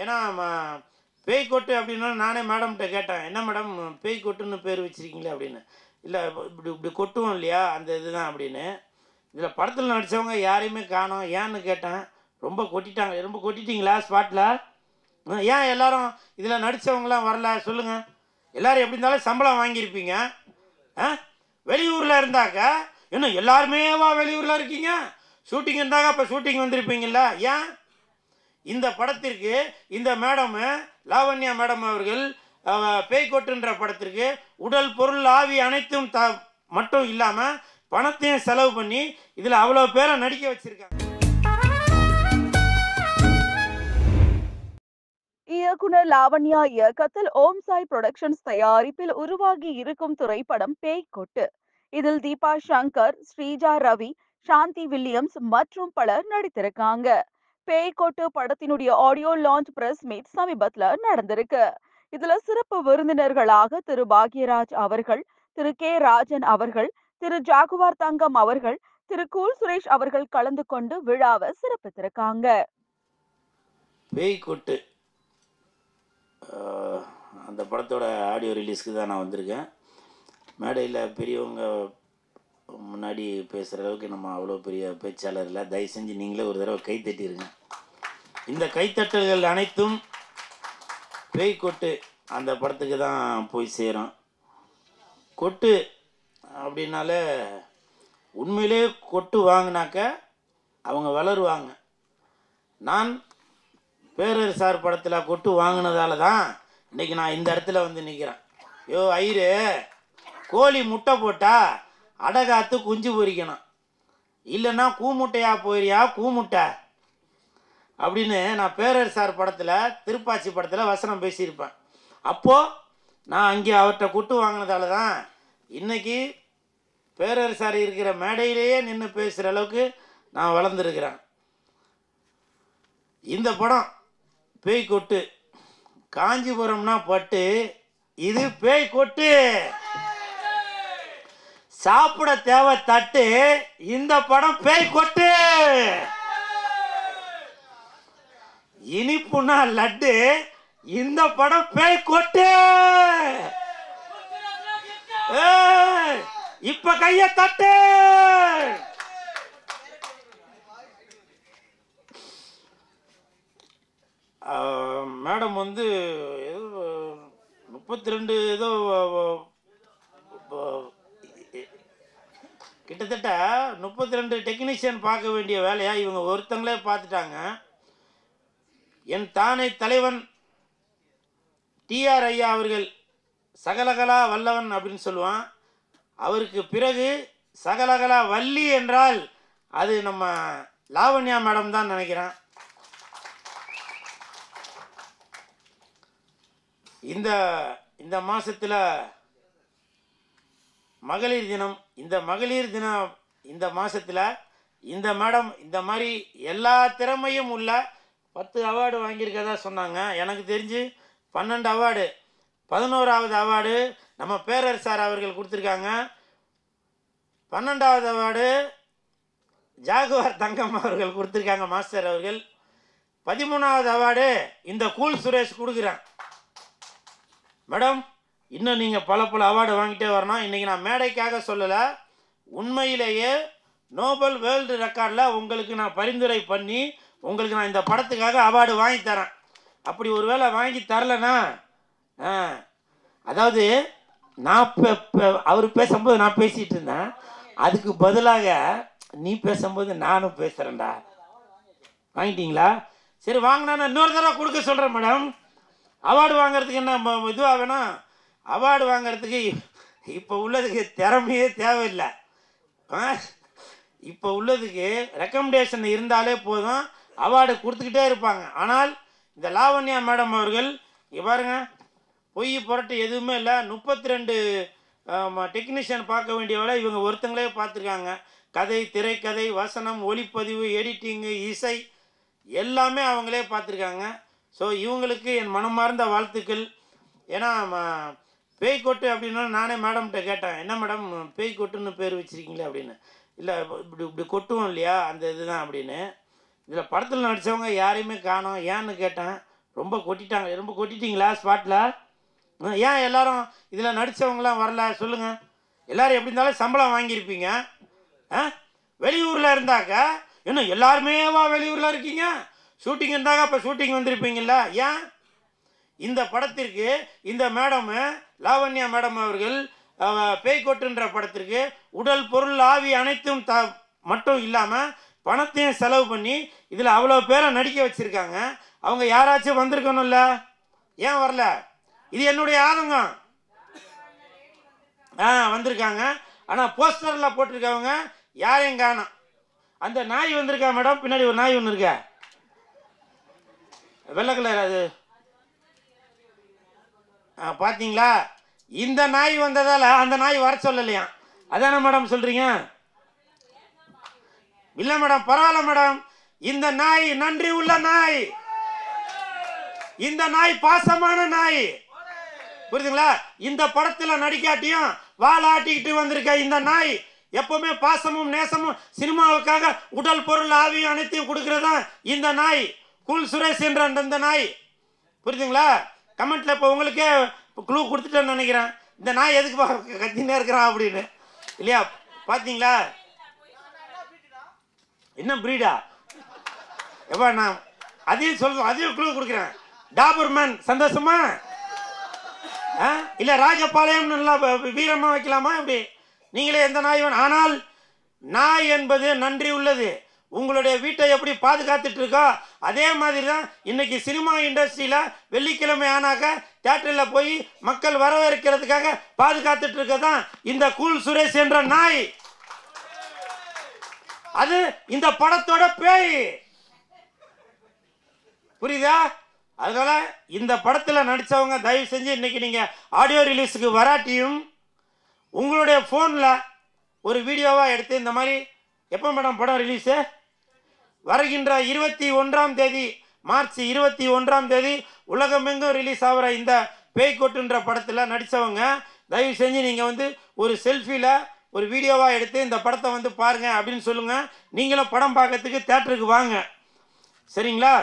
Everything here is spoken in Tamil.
ஏன்னா பேய் கொட்டு அப்படின்னா நானே மேடம்கிட்ட கேட்டேன், என்ன மேடம் பேய் கொட்டுன்னு பேர் வச்சுருக்கீங்களே அப்படின்னு. இல்லை இப்படி இப்படி கொட்டுவோம் இல்லையா அந்த இதுதான் அப்படின்னு. இதில் படத்தில் நடித்தவங்க யாரையுமே காணோம், ஏன்னு கேட்டேன். ரொம்ப கொட்டிட்டாங்க. ரொம்ப கொட்டிட்டீங்களா ஸ்பாட்டில்? ஏன் எல்லாரும் இதில் நடித்தவங்களாம் வரல சொல்லுங்கள். எல்லோரும் எப்படி இருந்தாலும் சம்பளம் வாங்கியிருப்பீங்க. வெளியூரில் இருந்தாக்க இன்னும் எல்லாருமேவா வெளியூரில் இருக்கீங்க? ஷூட்டிங் இருந்தாங்க, அப்போ ஷூட்டிங் வந்திருப்பீங்களா? ஏன் இந்த படத்திற்கு இந்த மேடம் லாவண்யா மேடம் அவர்கள் பேய் கொட்டுன்ற படத்திற்கு உடல் பொருள் ஆவி அனைத்தும் மட்டும் இல்லாமல் பணத்தையும் செலவு பண்ணி இதில் அவ்வளோ பேரை நடிக்க வச்சிருக்காங்க. இயக்குனர் லாவண்யா இயக்கத்தில் ஓம் சாய் புரொடக்ஷன்ஸ் தயாரிப்பில் உருவாகி இருக்கும் திரைப்படம் பேய் கொட்டு. இதில் தீபா சங்கர், ஸ்ரீஜா ரவி, சாந்தி வில்லியம்ஸ் மற்றும் பலர் நடித்திருக்காங்க. பேய் கொட்டு படத்தினுடைய ஆடியோ லான்ச் பிரஸ் மீட் சமீபத்துல நடந்திருக்கு. இதுல சிறப்பு விருந்தினர்களாக திரு பாக்யராஜ் அவர்கள், திரு கே ராஜன் அவர்கள், திரு ஜாகுவார் தங்கம் அவர்கள், திரு கூல் சுரேஷ் அவர்கள் கலந்து கொண்டு விழாவை சிறப்பித்திருக்காங்க. பேய் கொட்டு அந்த படத்தோட ஆடியோ ரிலீஸ்க்கு தான் நான் வந்திருக்கேன். மேடையில் பெரியவங்க முன்னாடி பேசுகிற அளவுக்கு நம்ம அவ்வளோ பெரிய பேச்சாளர் இல்லை. தயவு செஞ்சு நீங்களே ஒரு தடவை கை தட்டிடுங்க. இந்த கைத்தட்டல்கள் அனைத்தும் பேய் கொட்டு அந்த படத்துக்கு தான் போய் சேரும். கொட்டு அப்படின்னாலே உண்மையிலே கொட்டு வாங்கினாக்க அவங்க வளருவாங்க. நான் பேரர் சார் படத்தில் கொட்டு வாங்கினதால தான் இன்றைக்கி நான் இந்த இடத்துல வந்து நிற்கிறேன். யோ ஐயரு, கோழி முட்டை போட்டால் அடகாத்து குஞ்சு பொரிக்கணும், இல்லைன்னா கூமுட்டையா போயிறியா கூமுட்டை அப்படின்னு நான் பேரர் சார் படத்தில் திருப்பாச்சி படத்தில் வசனம் பேசியிருப்பேன். அப்போது நான் அங்கே அவர்கிட்ட கொட்டு வாங்கினதால தான் இன்றைக்கி பேரர் சார் இருக்கிற மேடையிலேயே நின்று பேசுகிற அளவுக்கு நான் வளர்ந்துருக்கிறேன். இந்த படம் பேய் கொட்டு, காஞ்சிபுரம்னா பட்டு, இது பேய் கொட்டு. சாப்பிட தேவை தட்டு, இந்த படம் பேய் கொட்டு. இனிப்புனா லட்டு, இந்த படம் பேய் கொட்டு. இப்ப கைய தட்டு. மேடம் வந்து ஏதோ 32 ஏதோ கிட்டத்தட்ட 32 டெக்னீஷியன் பார்க்க வேண்டிய வேலையாக இவங்க ஒருத்தங்களே பார்த்துட்டாங்க. என் தானை தலைவன் டிஆர் ஐயா அவர்கள் சகலகலா வல்லவன் அப்படின்னு சொல்லுவான். அவருக்கு பிறகு சகலகலா வள்ளி என்றால் அது நம்ம லாவண்யா மேடம் தான் நினைக்கிறேன். இந்த மாதத்தில் மகளிர் தினம், இந்த மகளிர் தினம் இந்த மாதத்தில் இந்த மேடம் இந்த மாதிரி எல்லா திறமையும் உள்ள 10 அவார்டு வாங்கியிருக்கதா சொன்னாங்க. எனக்கு தெரிஞ்சு 12 அவார்டு, 11வது அவார்டு நம்ம பேரர் சார் அவர்கள் கொடுத்துருக்காங்க. 12வது அவார்டு ஜாகுவார் தங்கம் அவர்கள் கொடுத்துருக்காங்க, மாஸ்டர் அவர்கள். 13வது அவார்டு இந்த கூல் சுரேஷ் கொடுக்குறேன். மேடம், இன்னும் நீங்கள் பல அவார்டு வாங்கிட்டே வரணும். இன்றைக்கி நான் மேடைக்காக சொல்லலை, உண்மையிலேயே நோபல் வேர்ல்டு ரெக்கார்டில் உங்களுக்கு நான் பரிந்துரை பண்ணி உங்களுக்கு நான் இந்த படத்துக்காக அவார்டு வாங்கி தரேன். அப்படி ஒரு வேளை வாங்கி தரலைன்னா, அதாவது நான் அவர் பேசும்போது நான் பேசிகிட்டு இருந்தேன், அதுக்கு பதிலாக நீ பேசும்போது நானும் பேசுகிறேன்டா. வாங்கிட்டீங்களா? சரி, வாங்கினா இன்னொரு தடவை கொடுக்க சொல்கிறேன் மேடம். அவார்டு வாங்கிறதுக்கு என்ன இதுவாக வேணும்? அவார்டு வாங்கிறதுக்கு இப்போ உள்ளதுக்கு திறமையே தேவையில்லை. இப்போ உள்ளதுக்கு ரெக்கமெண்டேஷன் இருந்தாலே போதும், அவார்டு கொடுத்துக்கிட்டே இருப்பாங்க. ஆனால் இந்த லாவண்யா மேடம் அவர்கள் இங்கே பாருங்கள், பொய் புரட்டு எதுவுமே இல்லை. 32 டெக்னீஷியன் பார்க்க வேண்டிய வேலை இவங்க ஒருத்தங்களே பார்த்துருக்காங்க. கதை, திரைக்கதை, வசனம், ஒளிப்பதிவு, எடிட்டிங்கு, இசை எல்லாமே அவங்களே பார்த்துருக்காங்க. ஸோ இவங்களுக்கு என் மனமார்ந்த வாழ்த்துக்கள். ஏன்னா பேய் கொட்டு அப்படின்னா நானே மேடம்கிட்ட கேட்டேன், என்ன மேடம் பேய் கொட்டுன்னு பேர் வச்சுருக்கீங்களே அப்படின்னு. இல்லை இப்படி இப்படி கொட்டுவோம் இல்லையா அந்த இதுதான் அப்படின்னு. இதில் படத்தில் நடித்தவங்க யாரையுமே காணோம், ஏன்னு கேட்டேன். ரொம்ப கொட்டிட்டாங்க. ரொம்ப கொட்டிட்டீங்களா ஸ்பாட்டில்? ஏன் எல்லாரும் இதில் நடித்தவங்களாம் வரல சொல்லுங்கள். எல்லோரும் எப்படி இருந்தாலும் சம்பளம் வாங்கியிருப்பீங்க. வெளியூரில் இருந்தாக்க இன்னும் எல்லாருமேவா வெளியூரில் இருக்கீங்க? ஷூட்டிங் இருந்தாங்க, அப்போ ஷூட்டிங் வந்திருப்பீங்கள்ல. ஏன் இந்த படத்திற்கு இந்த மேடம் லாவண்யா மேடம் அவர்கள் பேய்கொட்டுன்ற படத்திற்கு உடல் பொருள் ஆவி அனைத்தும் மட்டும் இல்லாமல் பணத்தையும் செலவு பண்ணி இதில் அவ்வளோ பேரை நடிக்க வச்சுருக்காங்க. அவங்க யாராச்சும் வந்திருக்கணும்ல? ஏன் வரல? இது என்னுடைய ஆதங்கம். வந்திருக்காங்க. ஆனால் போஸ்டரில் போட்டிருக்கவங்க யாரையும் காணோம். அந்த நாய் வந்திருக்கா மேடம்? பின்னாடி ஒரு நாய் ஒன்று இருக்கா, வெள்ளை கலர். அது பார்த்தீங்களா? இந்த நாய் வந்ததால் அந்த நாய் வர சொல்லலையா? அதானே மேடம் சொல்கிறீங்க? இல்லை மேடம், பரவாயில்ல மேடம். இந்த நாய் நன்றி உள்ள நாய், இந்த நாய் பாசமான நாய், புரியுதுங்களா? இந்த படத்தில் நடிக்காட்டியும் வாலாட்டிக்கிட்டு வந்திருக்க இந்த நாய் எப்பவுமே பாசமும் நேசமும் சினிமாவுக்காக உடல் பொருள் ஆவி அனைத்தையும் கொடுக்கறதா இந்த நாய். கூல் சுரேஷ் என்ற அந்த நாய், புரியுதுங்களா? கமெண்ட்ல இப்போ உங்களுக்கே க்ளூ கொடுத்துட்டேன்னு நினைக்கிறேன். இந்த நாய் எதுக்கு கத்தினே இருக்கிறான் அப்படின்னு, இல்லையா? பார்த்தீங்களா? என்ன பிரீடா? எப்பா நான் அதையும் சொல்றேன், அதையும் க்ளூ கொடுக்குறேன். டாபர்மேன் சந்தோஷமா? இல்லை ராஜபாளையம் நல்லா வீரமாக வைக்கலாமா? இப்படி நீங்களே எந்த நாய் வேணும். ஆனால் நாய் என்பது நன்றி உள்ளது. உங்களுடைய வீட்டை எப்படி பாதுகாத்துட்டு இருக்கோ அதே மாதிரி தான் இன்னைக்கு சினிமா இண்டஸ்ட்ரியில் வெள்ளிக்கிழமை ஆனாக்க தியேட்டரில் போய் மக்கள் வரவேற்கிறதுக்காக பாதுகாத்துட்டு இருக்கதான் இந்த கூல் சுரேஷ் என்ற நாய். அது இந்த படத்தோட பேய், புரியுதா? அதனால இந்த படத்தில் நடித்தவங்க தயவு செஞ்சு இன்னைக்கு நீங்கள் ஆடியோ ரிலீஸுக்கு வராட்டியும் உங்களுடைய ஃபோனில் ஒரு வீடியோவாக எடுத்து இந்த மாதிரி எப்போ மேடம் படம் ரிலீஸு? வருகின்ற 21ஆம் தேதி, மார்ச் 21ஆம் தேதி உலகமெங்கும் ரிலீஸ் ஆகிற இந்த பேய்கொட்டுன்ற படத்தில் நடித்தவங்க தயவு செஞ்சு நீங்கள் வந்து ஒரு செல்ஃபியில் ஒரு வீடியோவாக எடுத்து இந்த படத்தை வந்து பாருங்கள் அப்படின்னு சொல்லுங்கள். நீங்களும் படம் பார்க்கறதுக்கு தேட்டருக்கு வாங்க, சரிங்களா?